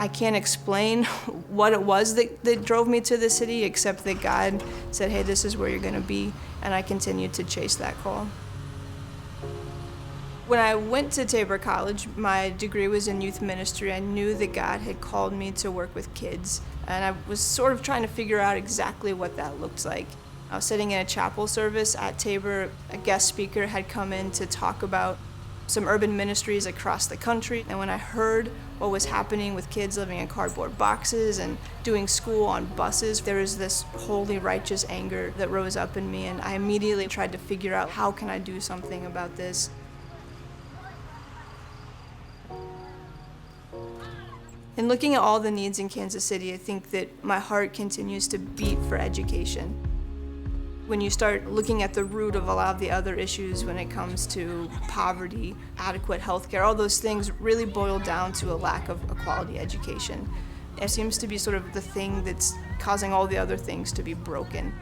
I can't explain what it was that drove me to the city, except that God said, hey, this is where you're gonna be, and I continued to chase that call. When I went to Tabor College, my degree was in youth ministry. I knew that God had called me to work with kids, and I was sort of trying to figure out exactly what that looked like. I was sitting in a chapel service at Tabor. A guest speaker had come in to talk about some urban ministries across the country, and when I heard what was happening with kids living in cardboard boxes and doing school on buses, there was this holy righteous anger that rose up in me, and I immediately tried to figure out, how can I do something about this? In looking at all the needs in Kansas City, I think that my heart continues to beat for education. When you start looking at the root of a lot of the other issues when it comes to poverty, adequate health care, all those things really boil down to a lack of a quality education. It seems to be sort of the thing that's causing all the other things to be broken.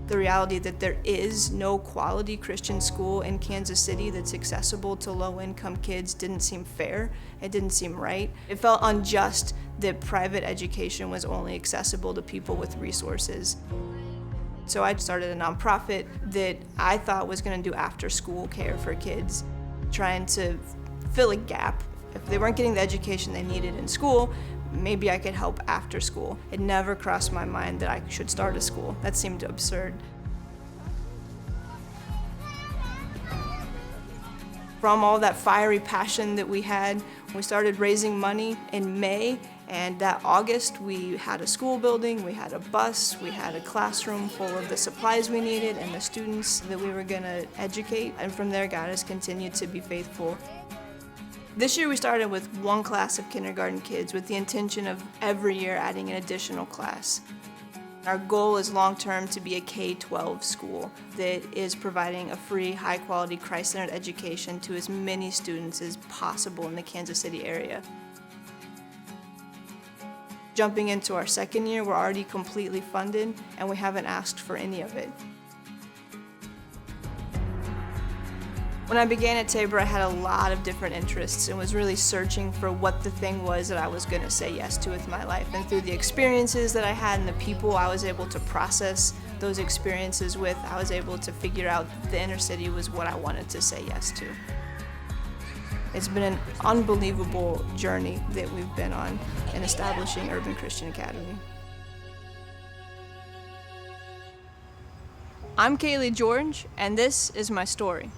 The reality that there is no quality Christian school in Kansas City that's accessible to low-income kids didn't seem fair. It didn't seem right. It felt unjust that private education was only accessible to people with resources. So I started a nonprofit that I thought was going to do after-school care for kids, trying to fill a gap. If they weren't getting the education they needed in school, maybe I could help after school. It never crossed my mind that I should start a school. That seemed absurd. From all that fiery passion that we had, we started raising money in May, and that August we had a school building, we had a bus, we had a classroom full of the supplies we needed and the students that we were going to educate, and from there God has continued to be faithful. This year we started with one class of kindergarten kids with the intention of every year adding an additional class. Our goal is long-term to be a K-12 school that is providing a free, high-quality, Christ-centered education to as many students as possible in the Kansas City area. Jumping into our second year, we're already completely funded, and we haven't asked for any of it. When I began at Tabor, I had a lot of different interests and was really searching for what the thing was that I was going to say yes to with my life. And through the experiences that I had and the people I was able to process those experiences with, I was able to figure out the inner city was what I wanted to say yes to. It's been an unbelievable journey that we've been on in establishing Urban Christian Academy. I'm Kalie George, and this is my story.